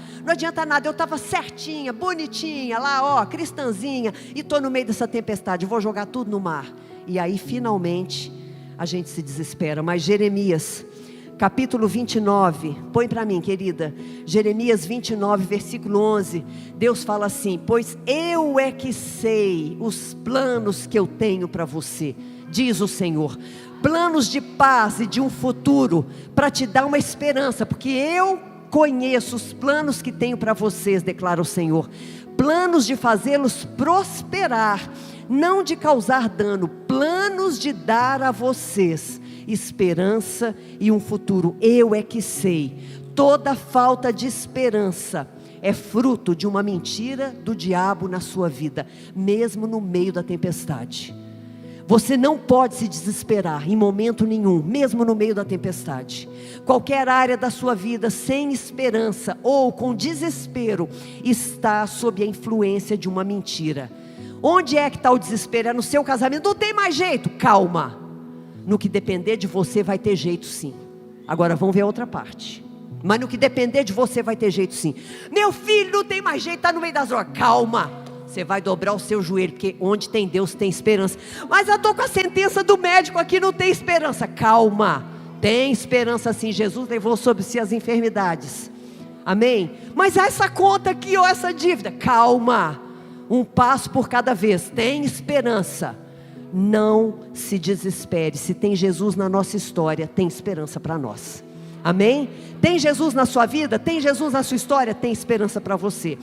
eu estava certinha, bonitinha, lá ó, cristãzinha, e estou no meio dessa tempestade, vou jogar tudo no mar. E aí finalmente a gente se desespera. Mas Jeremias, capítulo 29, põe para mim, querida, Jeremias 29, versículo 11, Deus fala assim: pois eu é que sei os planos que eu tenho para você, diz o Senhor, planos de paz e de um futuro, para te dar uma esperança, porque eu conheço os planos que tenho para vocês, declara o Senhor, planos de fazê-los prosperar, não de causar dano, planos de dar a vocês esperança e um futuro. Eu é que sei, toda falta de esperança é fruto de uma mentira do diabo na sua vida, mesmo no meio da tempestade. Você não pode se desesperar em momento nenhum, mesmo no meio da tempestade. Qualquer área da sua vida sem esperança ou com desespero está sob a influência de uma mentira. Onde é que está o desespero? É no seu casamento, não tem mais jeito. Calma, no que depender de você vai ter jeito sim. Agora vamos ver a outra parte. Mas no que depender de você vai ter jeito sim. Meu filho não tem mais jeito, está no meio das drogas. Calma, você vai dobrar o seu joelho, porque onde tem Deus tem esperança. Mas eu estou com a sentença do médico aqui, não tem esperança. Calma, tem esperança sim. Jesus levou sobre si as enfermidades, amém? Mas essa conta aqui, ou essa dívida, calma, um passo por cada vez. Tem esperança. Não se desespere. Se tem Jesus na nossa história, tem esperança para nós, amém? Tem Jesus na sua vida? Tem Jesus na sua história? Tem esperança para você.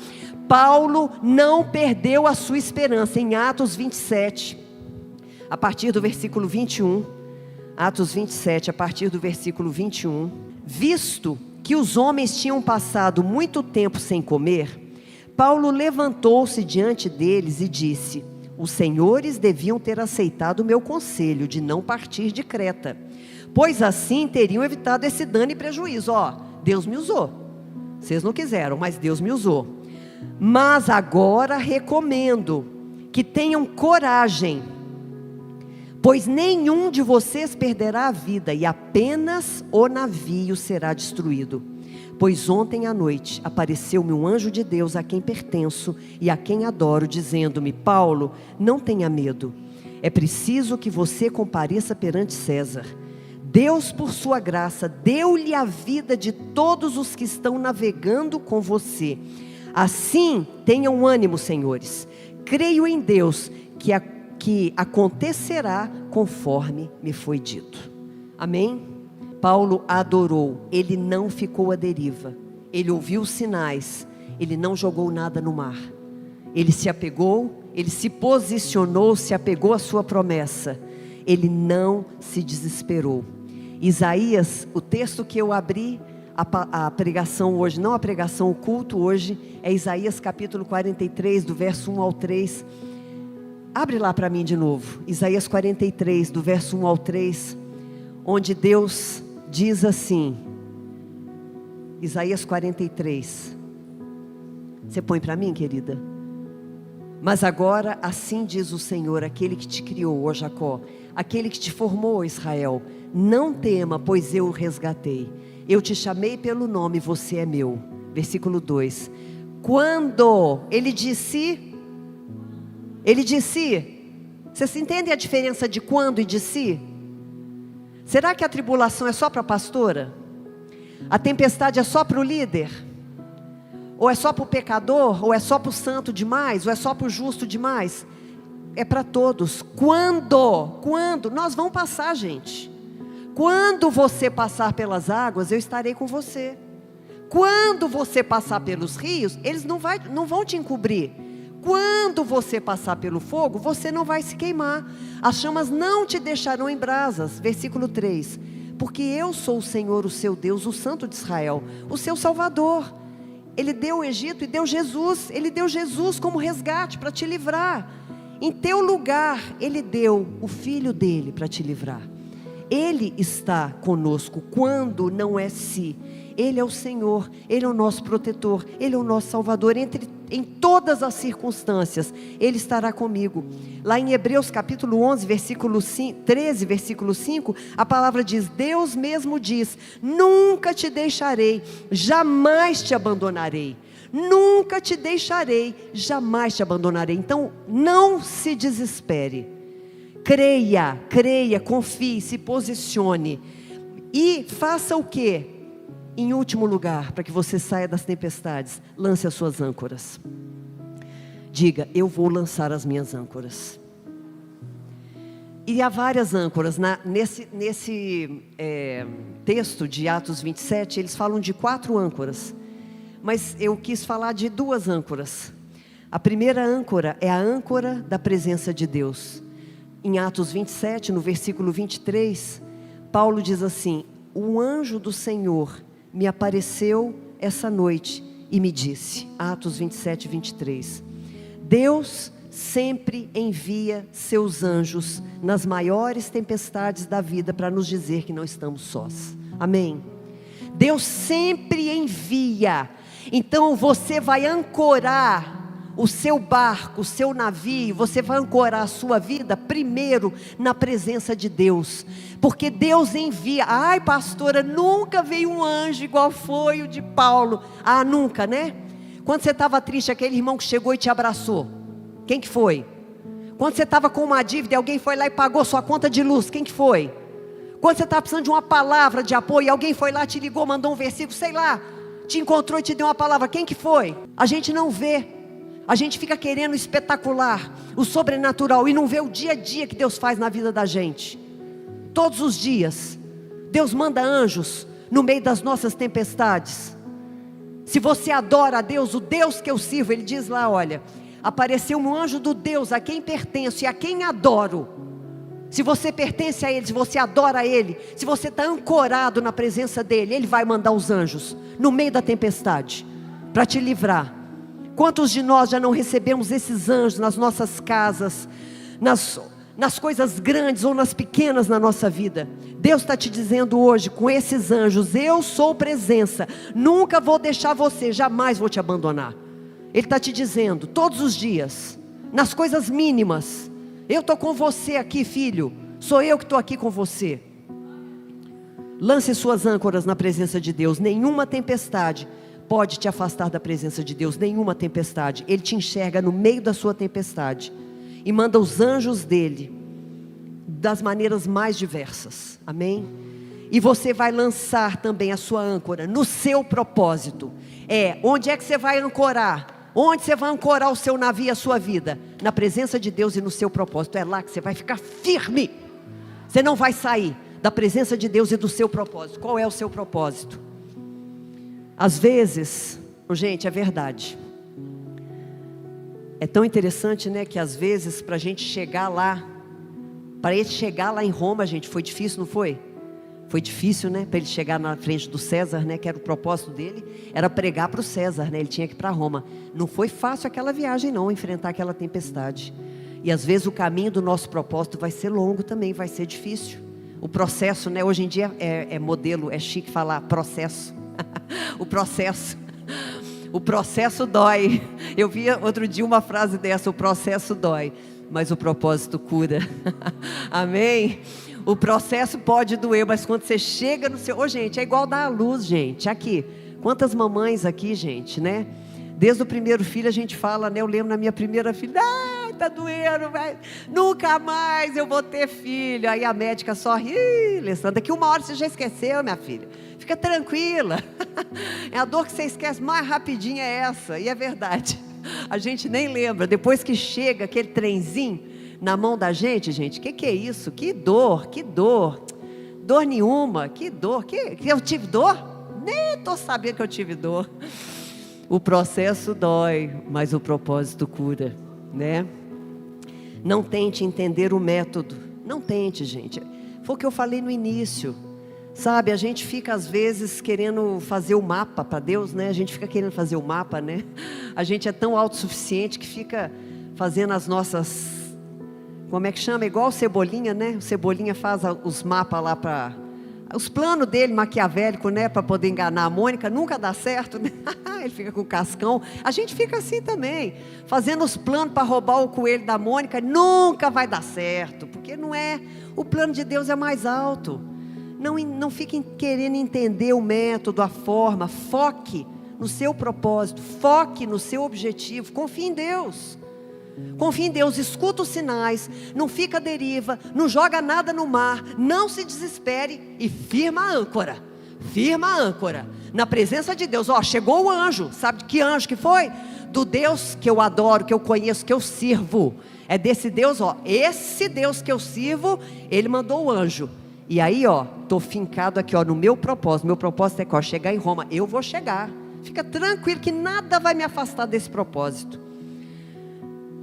Paulo não perdeu a sua esperança. Em Atos 27, a partir do versículo 21, Atos 27, a partir do versículo 21, visto que os homens tinham passado muito tempo sem comer, Paulo levantou-se diante deles e disse: os senhores deviam ter aceitado o meu conselho de não partir de Creta, pois assim teriam evitado esse dano e prejuízo. Deus me usou, vocês não quiseram, mas Deus me usou. Mas agora recomendo que tenham coragem, pois nenhum de vocês perderá a vida, e apenas o navio será destruído. Pois ontem à noite apareceu-me um anjo de Deus a quem pertenço e a quem adoro, dizendo-me: Paulo, não tenha medo, é preciso que você compareça perante César. Deus, por sua graça, deu-lhe a vida de todos os que estão navegando com você. Assim, tenham ânimo, senhores. Creio em Deus que acontecerá conforme me foi dito. Amém? Paulo adorou, ele não ficou à deriva, ele ouviu os sinais, ele não jogou nada no mar, ele se apegou, ele se posicionou, se apegou à sua promessa, ele não se desesperou. Isaías, o texto que eu abri a pregação hoje, não a pregação, o culto hoje, é Isaías capítulo 43, do verso 1 ao 3, abre lá para mim de novo, Isaías 43, do verso 1 ao 3, onde Deus diz assim, Isaías 43, você põe para mim, querida? Mas agora assim diz o Senhor, aquele que te criou, ó Jacó, aquele que te formou, ó Israel, não tema, pois eu o resgatei, eu te chamei pelo nome, você é meu. Versículo 2, quando ele disse, vocês entendem a diferença de quando e de si? Será que a tribulação é só para a pastora? A tempestade é só para o líder? Ou é só para o pecador? Ou é só para o santo demais? Ou é só para o justo demais? É para todos. Quando? Nós vamos passar, gente. Quando você passar pelas águas, eu estarei com você. Quando você passar pelos rios, eles não vão te encobrir. Quando você passar pelo fogo, você não vai se queimar. As chamas não te deixarão em brasas. Versículo 3. Porque eu sou o Senhor, o seu Deus, o Santo de Israel, o seu Salvador. Ele deu o Egito e deu Jesus. Ele deu Jesus como resgate para te livrar. Em teu lugar, Ele deu o Filho dele para te livrar. Ele está conosco quando não é si. Ele é o Senhor, Ele é o nosso protetor, Ele é o nosso Salvador, em todas as circunstâncias, Ele estará comigo. Lá em Hebreus capítulo 11, versículo 13, versículo 5, a palavra diz, Deus mesmo diz, nunca te deixarei, jamais te abandonarei. Nunca te deixarei, jamais te abandonarei. Então, não se desespere. Creia, confie, se posicione. E faça o quê? Em último lugar, para que você saia das tempestades, lance as suas âncoras. Diga, eu vou lançar as minhas âncoras. E há várias âncoras. Nesse texto de Atos 27, eles falam de 4 âncoras. Mas eu quis falar de 2 âncoras. A primeira âncora é a âncora da presença de Deus. Em Atos 27, no versículo 23, Paulo diz assim, o anjo do Senhor me apareceu essa noite e me disse, Atos 27, 23, Deus sempre envia seus anjos nas maiores tempestades da vida para nos dizer que não estamos sós. Amém? Deus sempre envia. Então você vai ancorar o seu barco, o seu navio, você vai ancorar a sua vida primeiro na presença de Deus, porque Deus envia. Ai, pastora, nunca veio um anjo igual foi o de Paulo. Ah, nunca, né? Quando você estava triste, aquele irmão que chegou e te abraçou, quem que foi? Quando você estava com uma dívida e alguém foi lá e pagou sua conta de luz, quem que foi? Quando você estava precisando de uma palavra de apoio e alguém foi lá, te ligou, mandou um versículo, sei lá, te encontrou e te deu uma palavra, quem que foi? A gente não vê. A gente fica querendo o espetacular, o sobrenatural, e não vê o dia a dia que Deus faz na vida da gente. Todos os dias, Deus manda anjos no meio das nossas tempestades. Se você adora a Deus, o Deus que eu sirvo, Ele diz lá, olha, apareceu um anjo do Deus a quem pertenço e a quem adoro. Se você pertence a Ele, se você adora a Ele, se você está ancorado na presença dEle, Ele vai mandar os anjos no meio da tempestade, para te livrar. Quantos de nós já não recebemos esses anjos nas nossas casas, nas coisas grandes ou nas pequenas na nossa vida? Deus está te dizendo hoje, com esses anjos, eu sou presença, nunca vou deixar você, jamais vou te abandonar. Ele está te dizendo, todos os dias, nas coisas mínimas, eu estou com você aqui, filho, sou eu que estou aqui com você. Lance suas âncoras na presença de Deus, nenhuma tempestade pode te afastar da presença de Deus, nenhuma tempestade. Ele te enxerga no meio da sua tempestade e manda os anjos dele das maneiras mais diversas, amém? E você vai lançar também a sua âncora no seu propósito. Onde é que você vai ancorar? Onde você vai ancorar o seu navio, a sua vida? Na presença de Deus e no seu propósito. É lá que você vai ficar firme. Você não vai sair da presença de Deus e do seu propósito. Qual é o seu propósito? Às vezes, gente, é verdade. É tão interessante, né, que às vezes para a gente chegar lá, para ele chegar lá em Roma, gente, foi difícil, não foi? Foi difícil, né, para ele chegar na frente do César, né, que era o propósito dele, era pregar para o César, né, ele tinha que ir para Roma. Não foi fácil aquela viagem não, enfrentar aquela tempestade. E às vezes o caminho do nosso propósito vai ser longo também, vai ser difícil. O processo, né, hoje em dia é modelo, é chique falar processo. O processo dói. Eu vi outro dia uma frase dessa, o processo dói, mas o propósito cura. Amém? O processo pode doer, mas quando você chega no seu... gente, é igual dar à luz, gente. Aqui, quantas mamães aqui, gente, né? Desde o primeiro filho a gente fala, né? Eu lembro na minha primeira filha, tá doendo, nunca mais eu vou ter filho. Aí a médica sorri, Alessandra, daqui uma hora você já esqueceu, minha filha. Fica tranquila. É a dor que você esquece mais rapidinho, é essa. E é verdade. A gente nem lembra. Depois que chega aquele trenzinho na mão da gente, gente, que é isso? Que dor, que dor. Dor nenhuma, que dor. Que eu tive dor? Nem estou sabendo que eu tive dor. O processo dói, mas o propósito cura, né? Não tente entender o método. Não tente, gente. Foi o que eu falei no início. Sabe, a gente fica às vezes querendo fazer o mapa para Deus, né? A gente fica querendo fazer o mapa, né? A gente é tão autossuficiente que fica fazendo as nossas... Como é que chama? Igual o Cebolinha, né? O Cebolinha faz os mapas lá para... Os planos dele, maquiavélico, né? Para poder enganar a Mônica, nunca dá certo, né? Ele fica com o cascão. A gente fica assim também, fazendo os planos para roubar o coelho da Mônica, nunca vai dar certo, porque não é... O plano de Deus é mais alto. Não fiquem querendo entender o método, a forma. Foque no seu propósito, foque no seu objetivo, confie em Deus. Confie em Deus, escuta os sinais, não fica à deriva, não joga nada no mar, não se desespere e firma a âncora. Firma a âncora na presença de Deus. Chegou o anjo, sabe que anjo que foi? Do Deus que eu adoro, que eu conheço, que eu sirvo. É desse Deus, esse Deus que eu sirvo, Ele mandou o anjo. E aí, estou fincado aqui, no meu propósito. Meu propósito é chegar em Roma. Eu vou chegar. Fica tranquilo que nada vai me afastar desse propósito.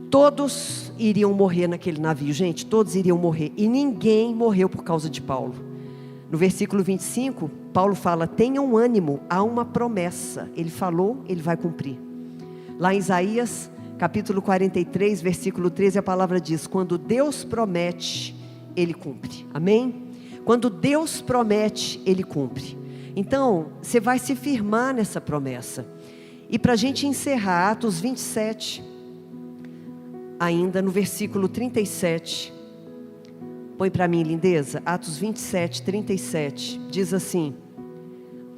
Todos iriam morrer naquele navio, gente. Todos iriam morrer. E ninguém morreu por causa de Paulo. No versículo 25, Paulo fala: tenham ânimo, há uma promessa. Ele falou, ele vai cumprir. Lá em Isaías, capítulo 43, versículo 13, a palavra diz: quando Deus promete, Ele cumpre. Amém? Quando Deus promete, Ele cumpre. Então, você vai se firmar nessa promessa. E para a gente encerrar, Atos 27, ainda no versículo 37, põe para mim, lindeza, Atos 27, 37, diz assim: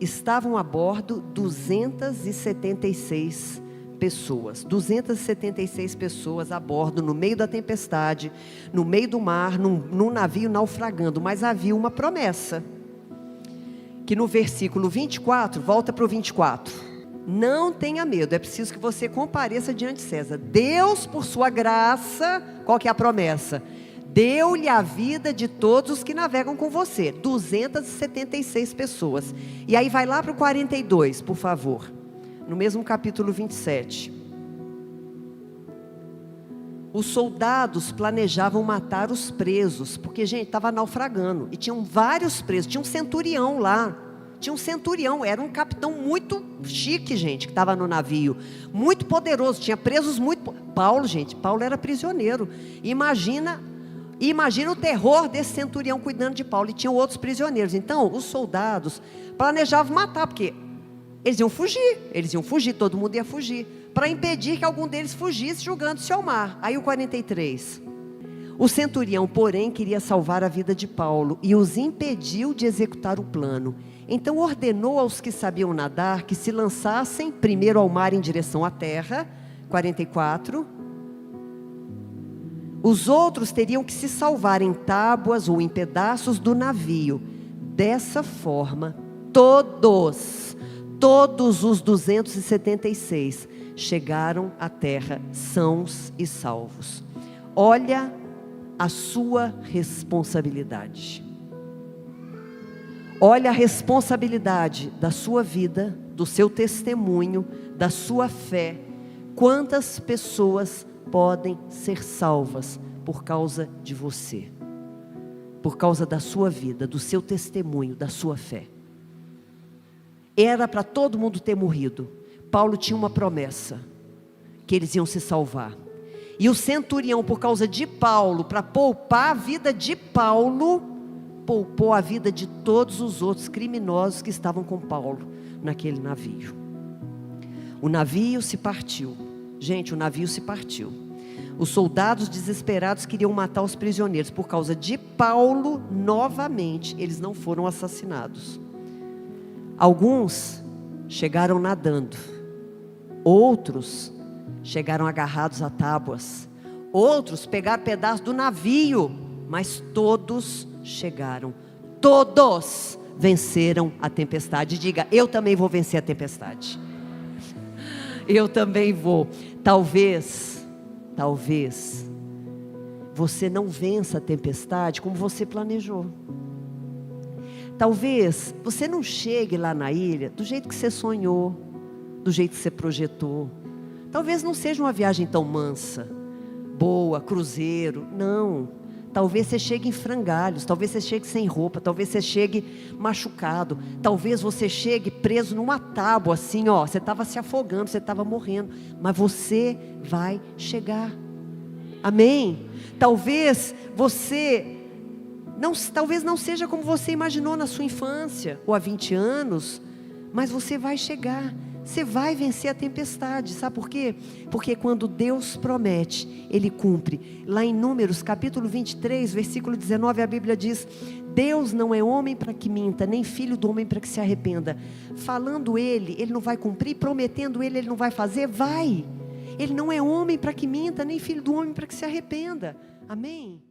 estavam a bordo 276 pessoas, 276 pessoas a bordo, no meio da tempestade, no meio do mar, num navio naufragando, mas havia uma promessa, que no versículo 24, volta para o 24, não tenha medo, é preciso que você compareça diante de César. Deus, por sua graça, qual que é a promessa? Deu-lhe a vida de todos os que navegam com você, 276 pessoas. E aí vai lá para o 42, por favor, no mesmo capítulo 27. Os soldados planejavam matar os presos, porque, gente, estava naufragando, e tinham vários presos, tinha um centurião lá, era um capitão muito chique, gente, que estava no navio, muito poderoso, tinha presos muito... Paulo era prisioneiro, imagina o terror desse centurião cuidando de Paulo, e tinham outros prisioneiros. Então, os soldados planejavam matar, porque eles iam fugir, todo mundo ia fugir, para impedir que algum deles fugisse jogando-se ao mar. Aí o 43, o centurião, porém, queria salvar a vida de Paulo, e os impediu de executar o plano. Então ordenou aos que sabiam nadar, que se lançassem primeiro ao mar em direção à terra. 44, os outros teriam que se salvar em tábuas ou em pedaços do navio. Dessa forma, todos os 276 chegaram à terra sãos e salvos. Olha a sua responsabilidade. Olha a responsabilidade da sua vida, do seu testemunho, da sua fé. Quantas pessoas podem ser salvas por causa de você, por causa da sua vida, do seu testemunho, da sua fé? Era para todo mundo ter morrido. Paulo tinha uma promessa, que eles iam se salvar. E o centurião, por causa de Paulo, para poupar a vida de Paulo, poupou a vida de todos os outros criminosos que estavam com Paulo naquele navio. O navio se partiu. Gente, o navio se partiu. Os soldados desesperados queriam matar os prisioneiros. Por causa de Paulo, novamente, eles não foram assassinados. Alguns chegaram nadando, outros chegaram agarrados a tábuas, outros pegaram pedaço do navio, mas todos chegaram, todos venceram a tempestade. Diga: eu também vou vencer a tempestade. Eu também vou. Talvez você não vença a tempestade como você planejou. Talvez você não chegue lá na ilha do jeito que você sonhou, do jeito que você projetou. Talvez não seja uma viagem tão mansa, boa, cruzeiro, não. Talvez você chegue em frangalhos, talvez você chegue sem roupa, talvez você chegue machucado, talvez você chegue preso numa tábua assim, ó, você estava se afogando, você estava morrendo, mas você vai chegar. Amém? Talvez não seja como você imaginou na sua infância, ou há 20 anos, mas você vai chegar. Você vai vencer a tempestade, sabe por quê? Porque quando Deus promete, Ele cumpre. Lá em Números, capítulo 23, versículo 19, a Bíblia diz: Deus não é homem para que minta, nem filho do homem para que se arrependa. Falando Ele não vai cumprir, prometendo Ele não vai fazer, vai. Ele não é homem para que minta, nem filho do homem para que se arrependa. Amém?